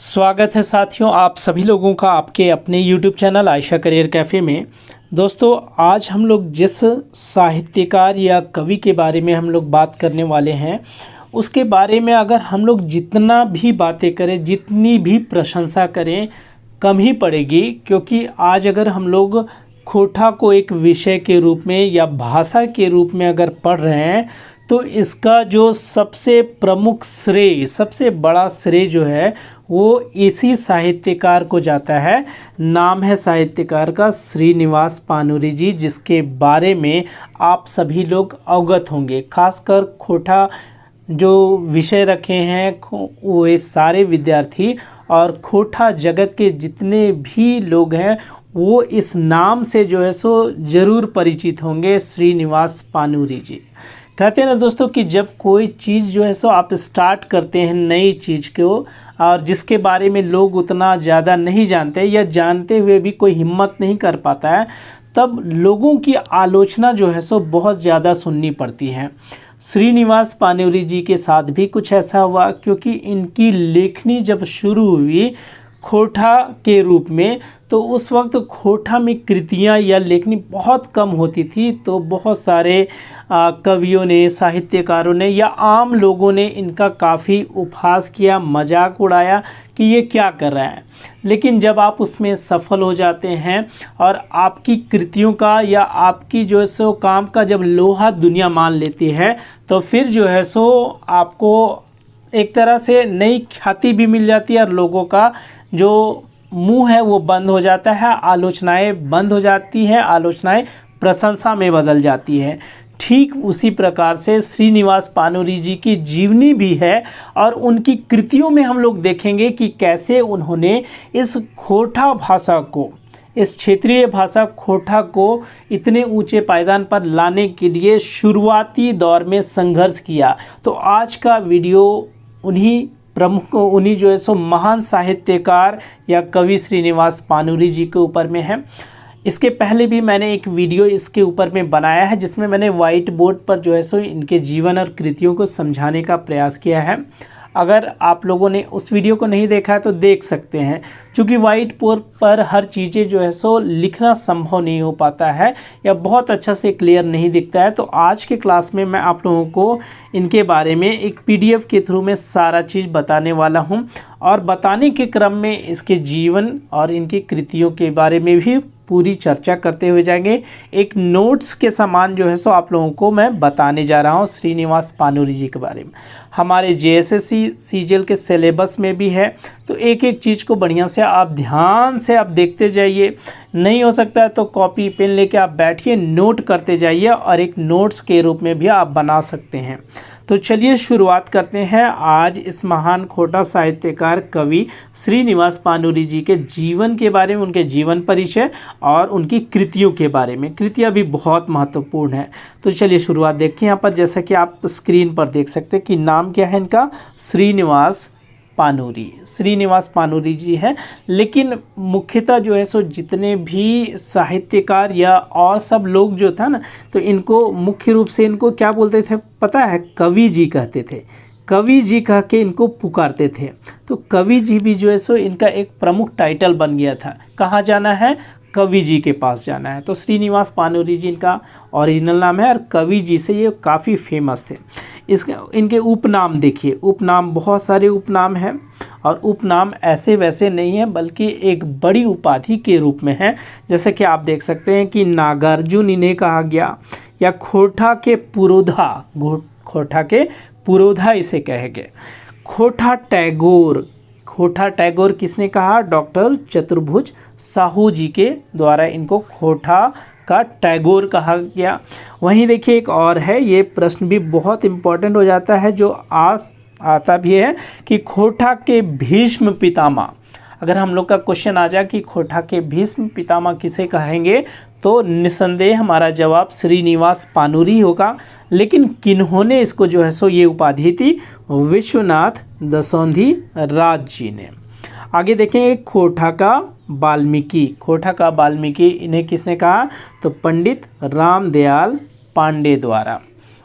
स्वागत है साथियों, आप सभी लोगों का आपके अपने YouTube channel Ayesha career cafe में। दोस्तों, आज हम लोग जिस साहित्यकार या कवि के बारे में हम लोग बात करने वाले हैं, उसके बारे में अगर हम लोग जितना भी बातें करें, जितनी भी प्रशंसा करें, कम ही पड़ेगी। क्योंकि आज अगर हम लोग खोटा को एक विषय के रूप में या भाषा के रूप में अगर पढ़ रहे हैं, तो इसका जो सबसे प्रमुख श्रेय, सबसे बड़ा श्रेय जो है वो इसी साहित्यकार को जाता है। नाम है साहित्यकार का श्रीनिवास पानूरी जी, जिसके बारे में आप सभी लोग अवगत होंगे। खासकर खोटा जो विषय रखे हैं वो सारे विद्यार्थी और खोटा जगत के जितने भी लोग हैं वो इस नाम से जो है सो ज़रूर परिचित होंगे, श्रीनिवास पानूरी जी। कहते हैं ना दोस्तों कि जब कोई चीज़ जो है सो आप स्टार्ट करते हैं नई चीज़ को, और जिसके बारे में लोग उतना ज़्यादा नहीं जानते या जानते हुए भी कोई हिम्मत नहीं कर पाता है, तब लोगों की आलोचना जो है सो बहुत ज़्यादा सुननी पड़ती है। श्रीनिवास पानूरी जी के साथ भी कुछ ऐसा हुआ, क्योंकि इनकी लेखनी जब शुरू हुई खोटा के रूप में, तो उस वक्त खोटा में कृतियाँ या लेखनी बहुत कम होती थी। तो बहुत सारे कवियों ने, साहित्यकारों ने या आम लोगों ने इनका काफ़ी उपहास किया, मजाक उड़ाया कि ये क्या कर रहा है। लेकिन जब आप उसमें सफल हो जाते हैं और आपकी कृतियों का या आपकी जो है सो काम का जब लोहा दुनिया मान लेती है, तो फिर जो है सो आपको एक तरह से नई ख्याति भी मिल जाती है और लोगों का जो मुंह है वो बंद हो जाता है, आलोचनाएं बंद हो जाती हैं, आलोचनाएं प्रशंसा में बदल जाती है। ठीक उसी प्रकार से श्रीनिवास पानूरी जी की जीवनी भी है और उनकी कृतियों में हम लोग देखेंगे कि कैसे उन्होंने इस खोटा भाषा को, इस क्षेत्रीय भाषा खोटा को इतने ऊंचे पायदान पर लाने के लिए शुरुआती दौर में संघर्ष किया। तो आज का वीडियो उन्हीं जो है सो महान साहित्यकार या कवि श्रीनिवास पानूरी जी के ऊपर में है। इसके पहले भी मैंने एक वीडियो इसके ऊपर में बनाया है, जिसमें मैंने वाइट बोर्ड पर जो है सो इनके जीवन और कृतियों को समझाने का प्रयास किया है। अगर आप लोगों ने उस वीडियो को नहीं देखा है तो देख सकते हैं, क्योंकि वाइट बोर्ड पर हर चीज़ें जो है सो लिखना संभव नहीं हो पाता है या बहुत अच्छा से क्लियर नहीं दिखता है। तो आज के क्लास में मैं आप लोगों को इनके बारे में एक PDF के थ्रू में सारा चीज़ बताने वाला हूं, और बताने के क्रम में इसके जीवन और इनकी कृतियों के बारे में भी पूरी चर्चा करते हुए जाएंगे। एक नोट्स के समान जो है सो आप लोगों को मैं बताने जा रहा हूं श्रीनिवास पानूरी जी के बारे में। हमारे JSSC CGL के सिलेबस में भी है, तो एक एक चीज़ को बढ़िया से आप ध्यान से आप देखते जाइए। नहीं हो सकता है तो कॉपी पेन लेके आप बैठिए, नोट करते जाइए, और एक नोट्स के रूप में भी आप बना सकते हैं। तो चलिए शुरुआत करते हैं आज इस महान खोटा साहित्यकार कवि श्रीनिवास पानूरी जी के जीवन के बारे में, उनके जीवन परिचय और उनकी कृतियों के बारे में। कृतियाँ भी बहुत महत्वपूर्ण हैं। तो चलिए शुरुआत देखिए। यहाँ पर जैसा कि आप स्क्रीन पर देख सकते हैं कि नाम क्या है इनका, श्रीनिवास पानूरी। श्रीनिवास पानूरी जी है, लेकिन मुख्यतः जो है सो जितने भी साहित्यकार या और सब लोग जो था ना, तो इनको मुख्य रूप से इनको क्या बोलते थे पता है? कवि जी कहते थे। कवि जी कह के इनको पुकारते थे। तो कवि जी भी जो है सो इनका एक प्रमुख टाइटल बन गया था। कहाँ जाना है? कवि जी के पास जाना है। तो श्रीनिवास पानूरी जी इनका ओरिजिनल नाम है, और कवि जी से ये काफ़ी फेमस थे। इनके उपनाम देखिए, उपनाम बहुत सारे उपनाम हैं, और उपनाम ऐसे वैसे नहीं है बल्कि एक बड़ी उपाधि के रूप में है। जैसे कि आप देख सकते हैं कि नागार्जुन इन्हें कहा गया, या खोटा के पुरोधा, खोटा के पुरोधा इसे कहे गए। खोटा टैगोर, खोटा टैगोर किसने कहा? डॉक्टर चतुर्भुज साहू जी के द्वारा इनको खोटा का टैगोर कहा गया। वहीं देखिए एक और है, ये प्रश्न भी बहुत इम्पोर्टेंट हो जाता है, जो आता भी है कि खोटा के भीष्म पितामह। अगर हम लोग का क्वेश्चन आ जाए कि खोटा के भीष्म पितामह किसे कहेंगे, तो निस्संदेह हमारा जवाब श्रीनिवास पानूरी होगा। लेकिन किन्होंने इसको जो है सो ये उपाधि थी? विश्वनाथ दसौंधी राज जी ने। आगे देखेंगे खोटा का वाल्मीकि। खोटा का वाल्मीकि इन्हें किसने कहा? तो पंडित रामदयाल पांडे द्वारा।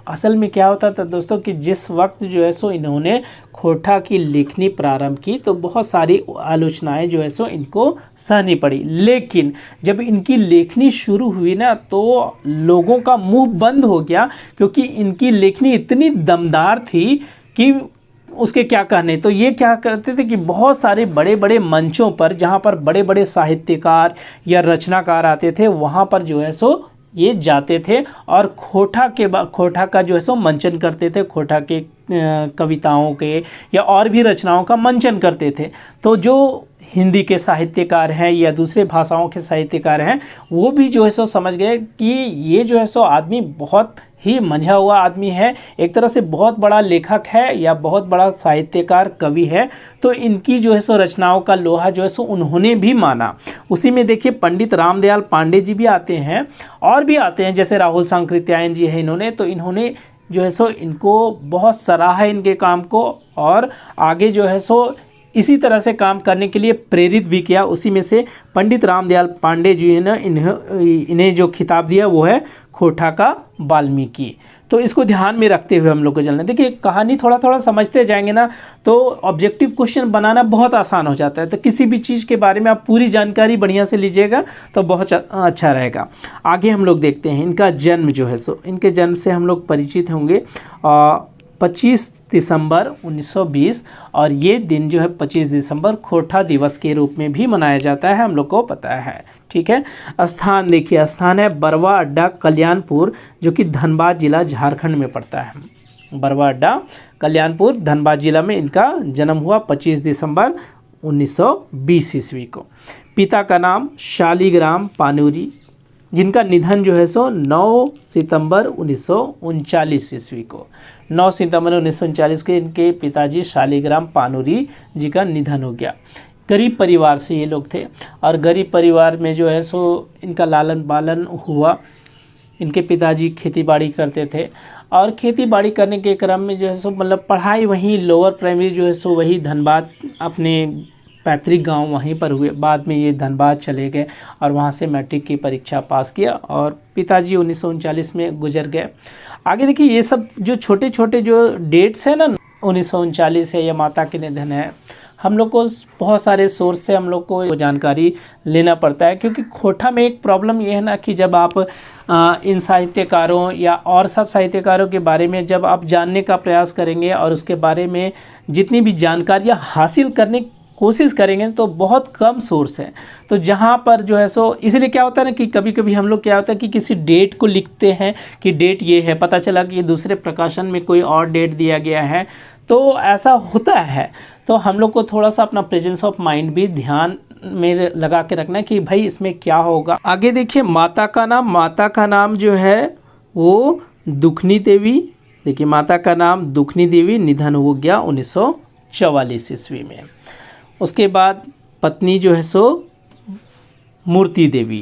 असल में क्या होता था दोस्तों कि जिस वक्त जो है सो इन्होंने खोटा की लेखनी प्रारंभ की तो बहुत सारी आलोचनाएं जो है सो इनको सहनी पड़ी, लेकिन जब इनकी लेखनी शुरू हुई ना तो लोगों का मुंह बंद हो गया, क्योंकि इनकी लेखनी इतनी दमदार थी कि उसके क्या कहने। तो ये क्या करते थे कि बहुत सारे बड़े बड़े मंचों पर, जहाँ पर बड़े बड़े साहित्यकार या रचनाकार आते थे, वहाँ पर जो है सो ये जाते थे और खोटा का जो है सो मंचन करते थे, खोटा के कविताओं के या और भी रचनाओं का मंचन करते थे। तो जो हिंदी के साहित्यकार हैं या दूसरे भाषाओं के साहित्यकार हैं, वो भी जो है सो समझ गए कि ये जो है सो आदमी बहुत ही मंझा हुआ आदमी है, एक तरह से बहुत बड़ा लेखक है या बहुत बड़ा साहित्यकार कवि है। तो इनकी जो है सो रचनाओं का लोहा जो है सो उन्होंने भी माना। उसी में देखिए पंडित रामदयाल पांडे जी भी आते हैं और भी आते हैं, जैसे राहुल सांकृत्यायन जी है इन्होंने, तो इन्होंने जो है सो इनको बहुत सराहा इनके काम को और आगे जो है सो इसी तरह से काम करने के लिए प्रेरित भी किया। उसी में से पंडित रामदयाल पांडे जी ने इन्हें जो खिताब दिया वो है खोटा का वाल्मीकि। तो इसको ध्यान में रखते हुए हम लोग को चलना। देखिए कहानी थोड़ा थोड़ा समझते जाएंगे ना तो ऑब्जेक्टिव क्वेश्चन बनाना बहुत आसान हो जाता है। तो किसी भी चीज़ के बारे में आप पूरी जानकारी बढ़िया से लीजिएगा तो बहुत अच्छा रहेगा। आगे हम लोग देखते हैं इनका जन्म जो है सो, इनके जन्म से हम लोग परिचित होंगे 25 दिसंबर 1920, और ये दिन जो है 25 दिसंबर खोटा दिवस के रूप में भी मनाया जाता है, हम लोग को पता है। ठीक है। स्थान देखिए, स्थान है बरवा अड्डा कल्याणपुर, जो कि धनबाद जिला झारखंड में पड़ता है। बरवा अड्डा कल्याणपुर धनबाद जिला में इनका जन्म हुआ 25 दिसंबर 1920 ईस्वी को। पिता का नाम शालिग्राम पानूरी, जिनका निधन जो है सो 9 सितंबर 1939 ईस्वी को, 9 सितंबर 1939 को इनके पिताजी शालिग्राम पानूरी जी का निधन हो गया। गरीब परिवार से ये लोग थे और गरीब परिवार में जो है सो इनका लालन पालन हुआ। इनके पिताजी खेतीबाड़ी करते थे और खेतीबाड़ी करने के क्रम में जो है सो मतलब पढ़ाई वहीं लोअर प्राइमरी जो है सो वही धनबाद अपने पैतृक गांव वहीं पर हुए। बाद में ये धनबाद चले गए और वहां से मैट्रिक की परीक्षा पास किया और पिताजी 1939 में गुजर गए। आगे देखिए ये सब जो छोटे छोटे जो डेट्स हैं ना, 1939 है या माता के निधन है, हम लोग को बहुत सारे सोर्स से हम लोग को जानकारी लेना पड़ता है। क्योंकि खोटा में एक प्रॉब्लम ये है ना कि जब आप इन साहित्यकारों या और सब साहित्यकारों के बारे में जब आप जानने का प्रयास करेंगे और उसके बारे में जितनी भी जानकारियाँ हासिल करने की कोशिश करेंगे तो बहुत कम सोर्स है। तो जहाँ पर जो है सो इसलिए क्या होता है ना कि कभी कभी हम लोग क्या होता है कि किसी डेट को लिखते हैं कि डेट ये है, पता चला कि दूसरे प्रकाशन में कोई और डेट दिया गया है, तो ऐसा होता है। तो हम लोग को थोड़ा सा अपना प्रेजेंस ऑफ माइंड भी ध्यान में लगा के रखना है कि भाई इसमें क्या होगा। आगे देखिए माता का नाम जो है वो दुखनी देवी। देखिए माता का नाम दुखनी देवी, निधन हो गया 1944 ईस्वी में। उसके बाद पत्नी जो है सो मूर्ति देवी,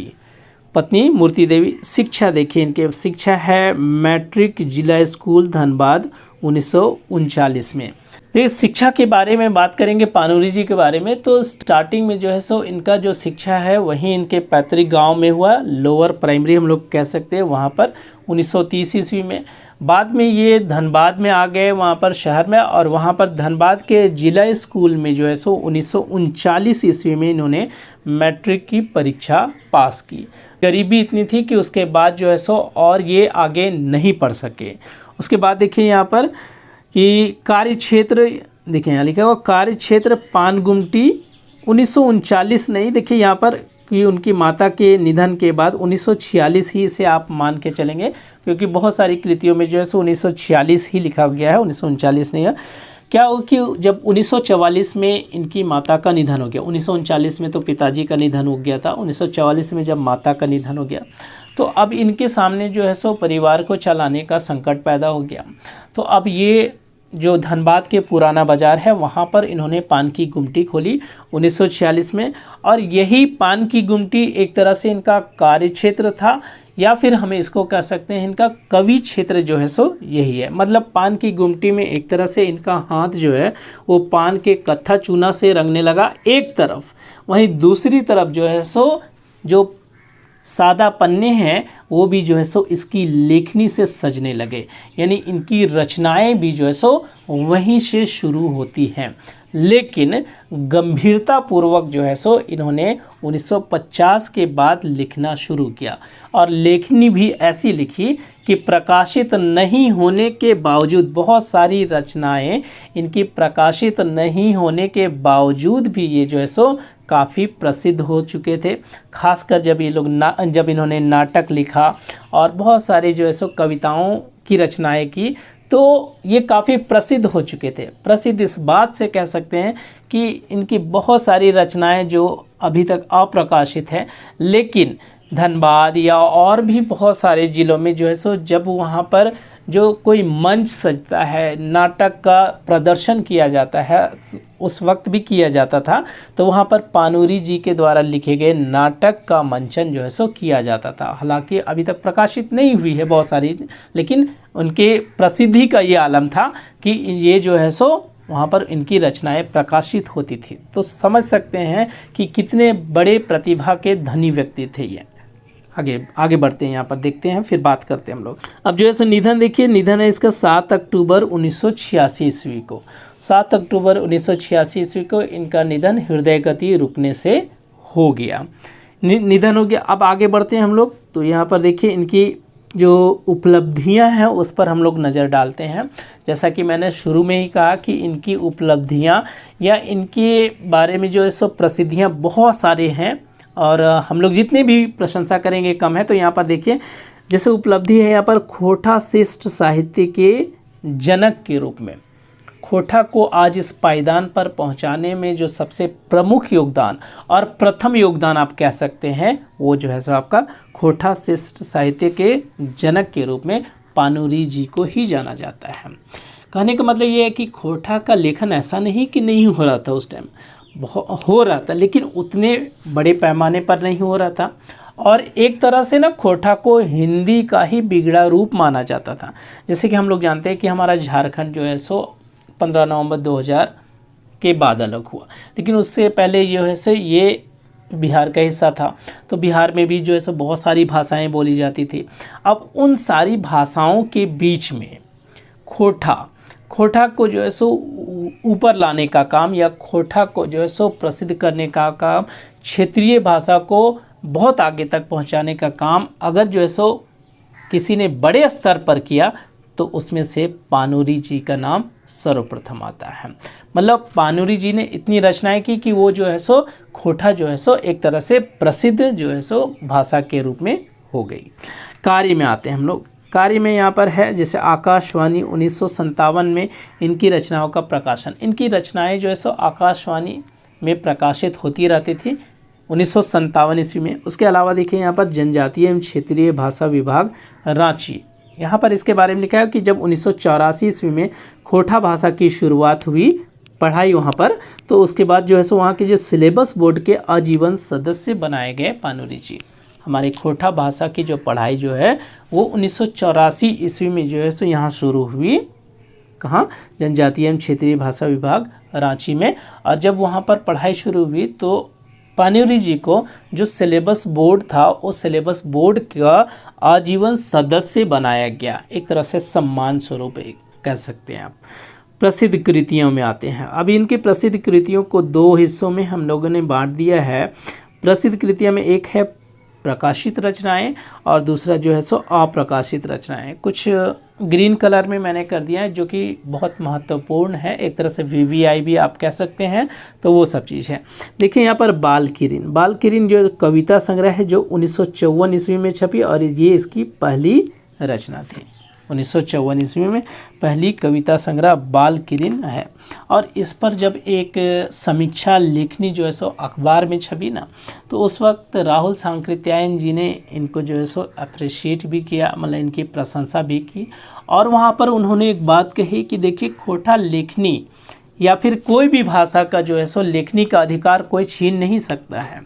पत्नी मूर्ति देवी। शिक्षा देखिए इनके, शिक्षा है मैट्रिक जिला स्कूल धनबाद 1939 में। तो शिक्षा के बारे में बात करेंगे पानूरी जी के बारे में, तो स्टार्टिंग में जो है सो इनका जो शिक्षा है वहीं इनके पैतृक गांव में हुआ, लोअर प्राइमरी हम लोग कह सकते हैं, वहाँ पर 1930 ईस्वी में। बाद में ये धनबाद में आ गए वहाँ पर शहर में, और वहाँ पर धनबाद के जिला स्कूल में जो है सो 1939 ईस्वी में इन्होंने मैट्रिक की परीक्षा पास की। गरीबी इतनी थी कि उसके बाद जो है सो और ये आगे नहीं पढ़ सके। उसके बाद देखिए यहाँ पर कि कार्य क्षेत्र, देखिए यहाँ लिखा हुआ कार्य क्षेत्र पानगुमटी 1939 नहीं, देखिए यहाँ पर कि उनकी माता के निधन के बाद 1946 ही से आप मान के चलेंगे, क्योंकि बहुत सारी कृतियों में जो है सो 1946 ही लिखा गया है, 1939 नहीं है। क्या हो कि जब 1944 में इनकी माता का निधन हो गया, 1939 में तो पिताजी का निधन हो गया था, 1944 में जब माता का निधन हो गया तो अब इनके सामने जो है सो परिवार को चलाने का संकट पैदा हो गया। तो अब ये जो धनबाद के पुराना बाज़ार है वहाँ पर इन्होंने पान की गुमटी खोली 1946 में, और यही पान की गुमटी एक तरह से इनका कार्य क्षेत्र था, या फिर हमें इसको कह सकते हैं इनका कवि क्षेत्र जो है सो यही है। मतलब पान की गुमटी में एक तरह से इनका हाथ जो है वो पान के कत्था चूना से रंगने लगा एक तरफ, वहीं दूसरी तरफ जो है सो जो सादा पन्ने हैं वो भी जो है सो इसकी लेखनी से सजने लगे, यानी इनकी रचनाएं भी जो है सो वहीं से शुरू होती हैं। लेकिन गंभीरता पूर्वक जो है सो इन्होंने 1950 के बाद लिखना शुरू किया और लेखनी भी ऐसी लिखी कि प्रकाशित नहीं होने के बावजूद, बहुत सारी रचनाएं इनकी प्रकाशित नहीं होने के बावजूद भी ये जो है सो काफ़ी प्रसिद्ध हो चुके थे। खासकर जब ये लोग जब इन्होंने नाटक लिखा और बहुत सारे जो है सो कविताओं की रचनाएं की, तो ये काफ़ी प्रसिद्ध हो चुके थे। प्रसिद्ध इस बात से कह सकते हैं कि इनकी बहुत सारी रचनाएं जो अभी तक अप्रकाशित हैं, लेकिन धनबाद या और भी बहुत सारे ज़िलों में जो है सो जब वहाँ पर जो कोई मंच सजता है, नाटक का प्रदर्शन किया जाता है, उस वक्त भी किया जाता था, तो वहाँ पर पानूरी जी के द्वारा लिखे गए नाटक का मंचन जो है सो किया जाता था। हालांकि अभी तक प्रकाशित नहीं हुई है बहुत सारी, लेकिन उनके प्रसिद्धि का ये आलम था कि ये जो है सो वहाँ पर इनकी रचनाएं प्रकाशित होती थी। तो समझ सकते हैं कि कितने बड़े प्रतिभा के धनी व्यक्ति थे ये। आगे बढ़ते हैं, यहाँ पर देखते हैं, फिर बात करते हैं हम लोग। अब जो है सो निधन देखिए, निधन है इसका 7 अक्टूबर 1986 ईस्वी को। 7 अक्टूबर 1986 ईस्वी को इनका निधन हृदय गति रुकने से हो गया, निधन हो गया। अब आगे बढ़ते हैं हम लोग। तो यहाँ पर देखिए इनकी जो उपलब्धियां हैं उस पर हम लोग नज़र डालते हैं। जैसा कि मैंने शुरू में ही कहा कि इनकी उपलब्धियां या इनके बारे में जो है सो प्रसिद्धियां बहुत सारे हैं और हम लोग जितने भी प्रशंसा करेंगे कम है। तो यहाँ पर देखिए जैसे उपलब्धि है यहाँ पर खोटा श्रेष्ठ साहित्य के जनक के रूप में, खोटा को आज इस पायदान पर पहुँचाने में जो सबसे प्रमुख योगदान और प्रथम योगदान आप कह सकते हैं, वो जो है सो आपका खोटा श्रेष्ठ साहित्य के जनक के रूप में पानूरी जी को ही जाना जाता है। कहने का मतलब ये है कि खोटा का लेखन ऐसा नहीं कि नहीं हो रहा था, उस टाइम हो रहा था, लेकिन उतने बड़े पैमाने पर नहीं हो रहा था। और एक तरह से ना खोटा को हिंदी का ही बिगड़ा रूप माना जाता था। जैसे कि हम लोग जानते हैं कि हमारा झारखंड जो है सो 15 नवंबर 2000 के बाद अलग हुआ, लेकिन उससे पहले जो है सो ये बिहार का हिस्सा था। तो बिहार में भी जो है सो बहुत सारी भाषाएं बोली जाती थी। अब उन सारी भाषाओं के बीच में खोटा को जो है सो ऊपर लाने का काम या खोटा को जो है सो प्रसिद्ध करने का काम, क्षेत्रीय भाषा को बहुत आगे तक पहुंचाने का काम अगर जो है सो किसी ने बड़े स्तर पर किया तो उसमें से पानूरी जी का नाम सर्वप्रथम आता है। मतलब पानूरी जी ने इतनी रचनाएं की कि वो जो है सो खोटा जो है सो एक तरह से प्रसिद्ध जो है सो भाषा के रूप में हो गई। कार्य में आते हैं हम लोग। कार्य में यहाँ पर है जैसे आकाशवाणी 1957 में इनकी रचनाओं का प्रकाशन। इनकी रचनाएं जो है सो आकाशवाणी में प्रकाशित होती रहती थी 1957 ईस्वी में। उसके अलावा देखिए यहाँ पर जनजातीय एवं क्षेत्रीय भाषा विभाग रांची, यहाँ पर इसके बारे में लिखा है कि जब 1984 ईस्वी में खोटा भाषा की शुरुआत हुई पढ़ाई वहाँ पर, तो उसके बाद जो है सो वहाँ के जो सिलेबस बोर्ड के आजीवन सदस्य बनाए गए पानूरी जी। हमारी खोटा भाषा की जो पढ़ाई जो है वो 1984 ईस्वी में जो है सो यहाँ शुरू हुई। कहाँ? जनजातीय एवं क्षेत्रीय भाषा विभाग रांची में। और जब वहाँ पर पढ़ाई शुरू हुई तो पानूरी जी को जो सिलेबस बोर्ड था उस सिलेबस बोर्ड का आजीवन सदस्य बनाया गया, एक तरह से सम्मान स्वरूप कह सकते हैं आप। प्रसिद्ध कृतियों में आते हैं। अब इनकी प्रसिद्ध कृतियों को 2 हिस्सों में हम लोगों ने बांट दिया है। प्रसिद्ध कृतियों में एक है प्रकाशित रचनाएं और दूसरा जो है सो अप्रकाशित रचनाएं। कुछ ग्रीन कलर में मैंने कर दिया है जो कि बहुत महत्वपूर्ण है, एक तरह से VVI भी आप कह सकते हैं, तो वो सब चीज़ है। देखिए यहाँ पर बाल किरीन जो कविता संग्रह है जो 1954 ईस्वी में छपी और ये इसकी पहली रचना थी। 1954 ईस्वी में पहली कविता संग्रह बाल किरीन है। और इस पर जब एक समीक्षा लेखनी जो है सो अखबार में छपी ना, तो उस वक्त राहुल सांकृत्यायन जी ने इनको जो है सो अप्रिशिएट भी किया, मतलब इनकी प्रशंसा भी की। और वहाँ पर उन्होंने एक बात कही कि देखिए खोटा लेखनी या फिर कोई भी भाषा का जो है सो लेखनी का अधिकार कोई छीन नहीं सकता है,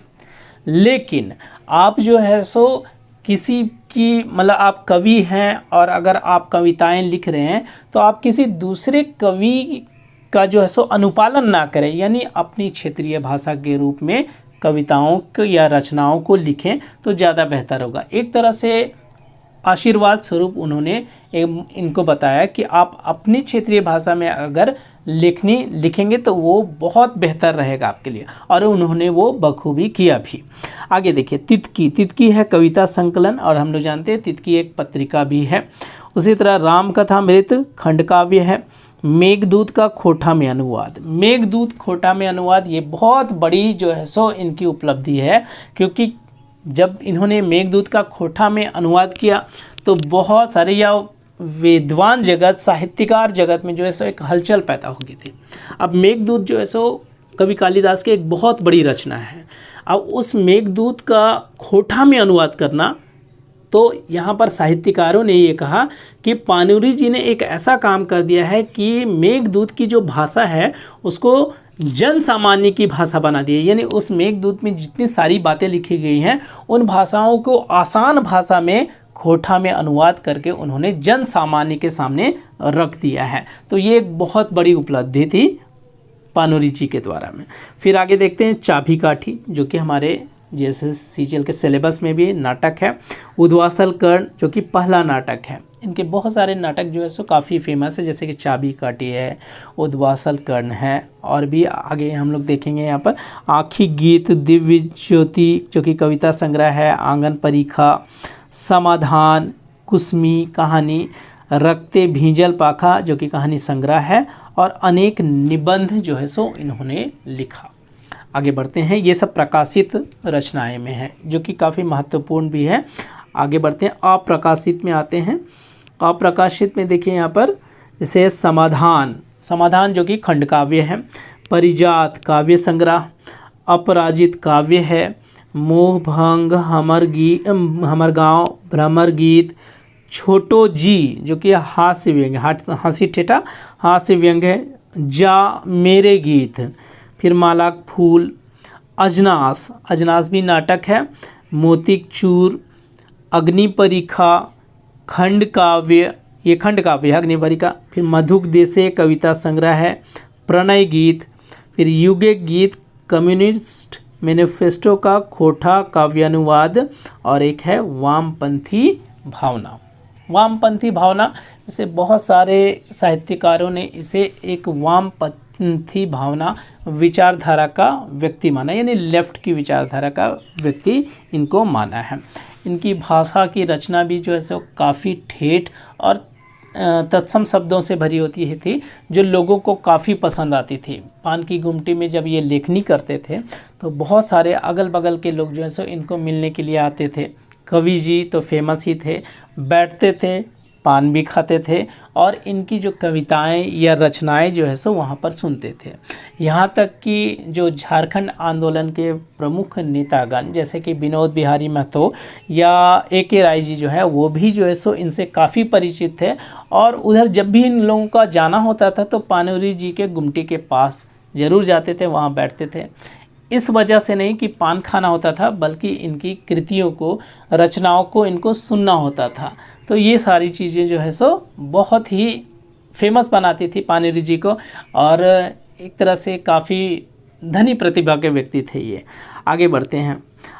लेकिन आप जो है सो किसी की मतलब आप कवि हैं और अगर आप कविताएं लिख रहे हैं तो आप किसी दूसरे कवि का जो है सो अनुपालन ना करें, यानी अपनी क्षेत्रीय भाषा के रूप में कविताओं को या रचनाओं को लिखें तो ज़्यादा बेहतर होगा। एक तरह से आशीर्वाद स्वरूप उन्होंने इनको बताया कि आप अपनी क्षेत्रीय भाषा में अगर लिखेंगे तो वो बहुत बेहतर रहेगा आपके लिए, और उन्होंने वो बखूबी किया भी। आगे देखिए, तितकी है कविता संकलन, और हम लोग जानते हैं तितकी एक पत्रिका भी है। उसी तरह रामकथामृत खंड काव्य है। मेघदूत का खोटा में अनुवाद, मेघदूत खोटा में अनुवाद ये बहुत बड़ी जो है सो इनकी उपलब्धि है, क्योंकि जब इन्होंने मेघदूत का खोटा में अनुवाद किया तो बहुत सारे या विद्वान जगत, साहित्यकार जगत में जो है सो एक हलचल पैदा हो गई थी। अब मेघदूत जो है सो कवि कालिदास की एक बहुत बड़ी रचना है। अब उस मेघदूत का खोटा में अनुवाद करना, तो यहाँ पर साहित्यकारों ने ये कहा कि पाणिनि जी ने एक ऐसा काम कर दिया है कि मेघदूत की जो भाषा है उसको जन सामान्य की भाषा बना दी है। यानी उस मेघदूत में जितनी सारी बातें लिखी गई हैं उन भाषाओं को आसान भाषा में खोटा में अनुवाद करके उन्होंने जन सामान्य के सामने रख दिया है। तो ये एक बहुत बड़ी उपलब्धि थी पाणिनि जी के द्वारा में। फिर आगे देखते हैं चाभी काठी, जो कि हमारे जैसे सीजीएल के सिलेबस में भी नाटक है। उद्वासल कर्ण जो कि पहला नाटक है। इनके बहुत सारे नाटक जो है सो काफ़ी फेमस है, जैसे कि चाबी काठी है, उद्वासल कर्ण है, और भी आगे हम लोग देखेंगे यहाँ पर। आँखी गीत, दिव्य ज्योति जो कि कविता संग्रह है, आंगन परीक्षा, समाधान, कुसमी कहानी, रक्ते भींजल पाखा जो कि कहानी संग्रह है, और अनेक निबंध जो है सो इन्होंने लिखा। आगे बढ़ते हैं, ये सब प्रकाशित रचनाएं में है जो कि काफ़ी महत्वपूर्ण भी है। आगे बढ़ते हैं, अप्रकाशित में आते हैं। अप्रकाशित में देखिए यहाँ पर जैसे समाधान जो कि खंड काव्य है, परिजात काव्य संग्रह, अपराजित काव्य है, मोह भंग, हमर गाँव, भ्रमर गीत, छोटो जी जो कि हास्य व्यंग, हंसी ठेठा हास्य व्यंग है, जा मेरे गीत, फिर मालाक फूल, अजनास भी नाटक है, मोतिक चूर, अग्नि परीक्षा, खंड काव्य, ये खंड काव्य है अग्नि परीक्षा, फिर मधुक देशे कविता संग्रह है, प्रणय गीत, फिर युगे गीत, कम्युनिस्ट मैनिफेस्टो का खोटा काव्यानुवाद, और एक है वामपंथी भावना। वामपंथी भावना जैसे बहुत सारे साहित्यकारों ने इसे एक वामपंथी भावना विचारधारा का व्यक्ति माना, यानी लेफ्ट की विचारधारा का व्यक्ति इनको माना है। इनकी भाषा की रचना भी जो है सो काफ़ी ठेठ और तत्सम शब्दों से भरी होती थी, जो लोगों को काफ़ी पसंद आती थी। पान की गुमटी में जब ये लेखनी करते थे तो बहुत सारे अगल बगल के लोग जो है सो इनको मिलने के लिए आते थे। कवि जी तो फेमस ही थे, बैठते थे, पान भी खाते थे, और इनकी जो कविताएं या रचनाएं जो है सो वहाँ पर सुनते थे। यहाँ तक कि जो झारखंड आंदोलन के प्रमुख नेतागण जैसे कि विनोद बिहारी महतो या A.K. राय जी जो है वो भी जो है सो इनसे काफ़ी परिचित थे, और उधर जब भी इन लोगों का जाना होता था तो पाणिनि जी के गुमटी के पास ज़रूर जाते थे, वहाँ बैठते थे। इस वजह से नहीं कि पान खाना होता था, बल्कि इनकी कृतियों को, रचनाओं को इनको सुनना होता था। तो ये सारी चीज़ें जो है सो बहुत ही फेमस बनाती थी पाणिनि जी को, और एक तरह से काफ़ी धनी प्रतिभा के व्यक्ति थे ये। आगे बढ़ते हैं,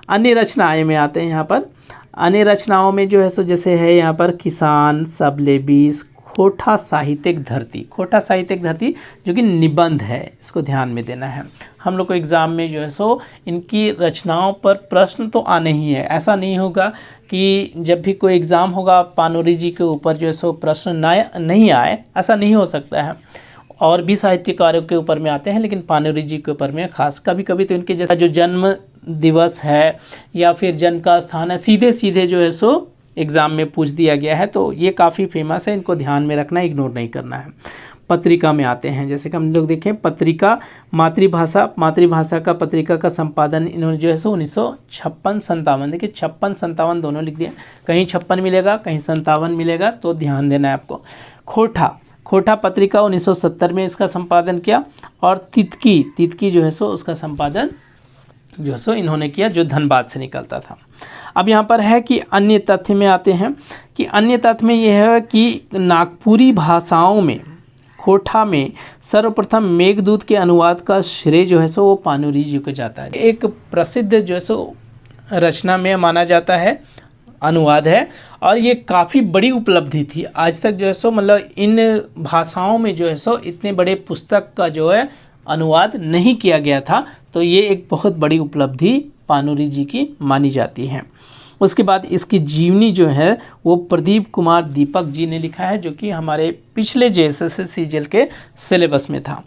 अन्य रचनाएं में आते हैं। यहाँ पर अन्य रचनाओं में जो है सो जैसे है यहाँ पर किसान, सबले बीस, खोटा साहित्यिक धरती। खोटा साहित्यिक धरती जो कि निबंध है, इसको ध्यान में देना है। हम लोग को एग्ज़ाम में जो है सो इनकी रचनाओं पर प्रश्न तो आने ही है। ऐसा नहीं होगा कि जब भी कोई एग्ज़ाम होगा पाणिनि जी के ऊपर जो है सो प्रश्न नहीं आए, ऐसा नहीं हो सकता है। और भी साहित्यकारों के ऊपर में आते हैं, लेकिन पाणिनि जी के ऊपर में खास। कभी कभी तो इनके जैसा जो जन्म दिवस है या फिर जन्म का स्थान है, सीधे सीधे जो है सो एग्ज़ाम में पूछ दिया गया है। तो ये काफ़ी फेमस है, इनको ध्यान में रखना, इग्नोर नहीं करना है। पत्रिका में आते हैं, जैसे कि हम लोग देखें पत्रिका मातृभाषा का पत्रिका का संपादन इन्होंने जो है सो 1956-57, देखिए 56-57 दोनों लिख दिए, कहीं 56 मिलेगा कहीं 57 मिलेगा, तो ध्यान देना है आपको। खोटा पत्रिका 1970 में इसका संपादन किया, और तितकी जो है सो उसका संपादन जो है सो इन्होंने किया, जो धनबाद से निकलता था। अब यहाँ पर है कि अन्य तथ्य में आते हैं, कि अन्य तथ्य में यह है कि नागपुरी भाषाओं में खोटा में सर्वप्रथम मेघदूत के अनुवाद का श्रेय जो है सो वो पाणिनि जी को जाता है। एक प्रसिद्ध जो है सो रचना में माना जाता है, अनुवाद है, और ये काफ़ी बड़ी उपलब्धि थी। आज तक जो है सो मतलब इन भाषाओं में जो है सो इतने बड़े पुस्तक का जो है अनुवाद नहीं किया गया था, तो ये एक बहुत बड़ी उपलब्धि पाणिनि जी की मानी जाती है। उसके बाद इसकी जीवनी जो है वो प्रदीप कुमार दीपक जी ने लिखा है, जो कि हमारे पिछले JSS CGL के सिलेबस में था।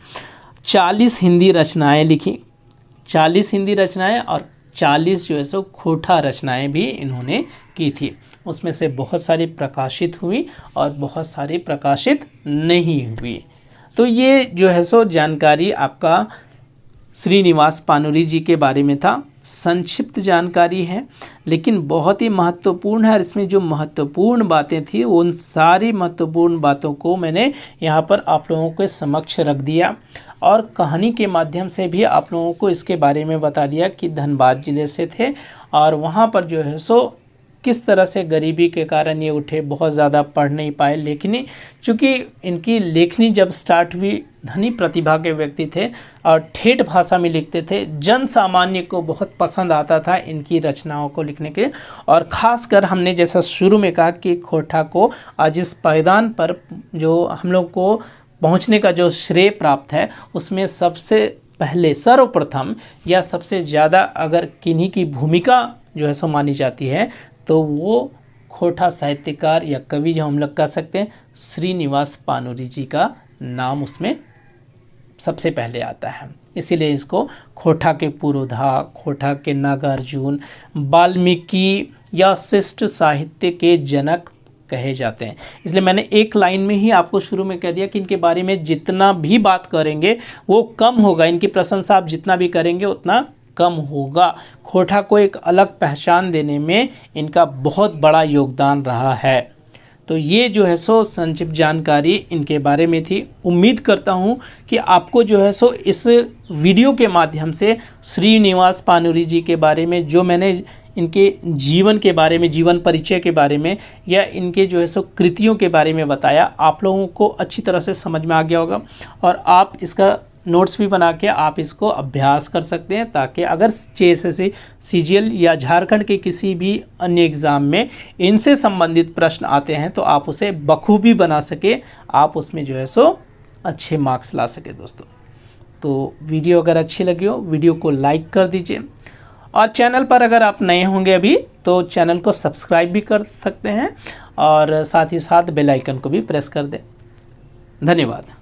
40 हिंदी रचनाएं लिखी, 40 हिंदी रचनाएं और 40 जो है सो खोटा रचनाएं भी इन्होंने की थी। उसमें से बहुत सारी प्रकाशित हुई और बहुत सारी प्रकाशित नहीं हुई। तो ये जो है सो जानकारी आपका श्रीनिवास पाणिनि जी के बारे में था। संक्षिप्त जानकारी है लेकिन बहुत ही महत्वपूर्ण है, और इसमें जो महत्वपूर्ण बातें थी उन सारी महत्वपूर्ण बातों को मैंने यहाँ पर आप लोगों के समक्ष रख दिया, और कहानी के माध्यम से भी आप लोगों को इसके बारे में बता दिया कि धनबाद ज़िले से थे और वहाँ पर जो है सो किस तरह से गरीबी के कारण ये उठे, बहुत ज़्यादा पढ़ नहीं पाए। लेखनी, चूँकि इनकी लेखनी जब स्टार्ट हुई, धनी प्रतिभा के व्यक्ति थे और ठेठ भाषा में लिखते थे, जन सामान्य को बहुत पसंद आता था इनकी रचनाओं को लिखने के। और ख़ासकर हमने जैसा शुरू में कहा कि खोटा को आज इस पायदान पर जो हम लोग को पहुंचने का जो श्रेय प्राप्त है, उसमें सबसे पहले सर्वप्रथम या सबसे ज़्यादा अगर किन्हीं की भूमिका जो है सो मानी जाती है तो वो खोटा साहित्यकार या कवि जो हम लोग कह सकते हैं श्रीनिवास पाणिनि जी का नाम उसमें सबसे पहले आता है। इसीलिए इसको खोटा के पुरोधा, खोटा के नागार्जुन, वाल्मीकि या शिष्ट साहित्य के जनक कहे जाते हैं। इसलिए मैंने एक लाइन में ही आपको शुरू में कह दिया कि इनके बारे में जितना भी बात करेंगे वो कम होगा, इनकी प्रशंसा आप जितना भी करेंगे उतना कम होगा। खोटा को एक अलग पहचान देने में इनका बहुत बड़ा योगदान रहा है। तो ये जो है सो संक्षिप्त जानकारी इनके बारे में थी। उम्मीद करता हूँ कि आपको जो है सो इस वीडियो के माध्यम से श्रीनिवास पाणिनि जी के बारे में, जो मैंने इनके जीवन के बारे में, जीवन परिचय के बारे में या इनके जो है सो कृतियों के बारे में बताया, आप लोगों को अच्छी तरह से समझ में आ गया होगा। और आप इसका नोट्स भी बना के आप इसको अभ्यास कर सकते हैं, ताकि अगर JSS CGL या झारखंड के किसी भी अन्य एग्ज़ाम में इनसे संबंधित प्रश्न आते हैं तो आप उसे बखूबी बना सके, आप उसमें जो है सो अच्छे मार्क्स ला सके दोस्तों। तो वीडियो अगर अच्छी लगी हो, वीडियो को लाइक कर दीजिए, और चैनल पर अगर आप नए होंगे अभी तो चैनल को सब्सक्राइब भी कर सकते हैं, और साथ ही साथ बेल आइकन को भी प्रेस कर दें। धन्यवाद।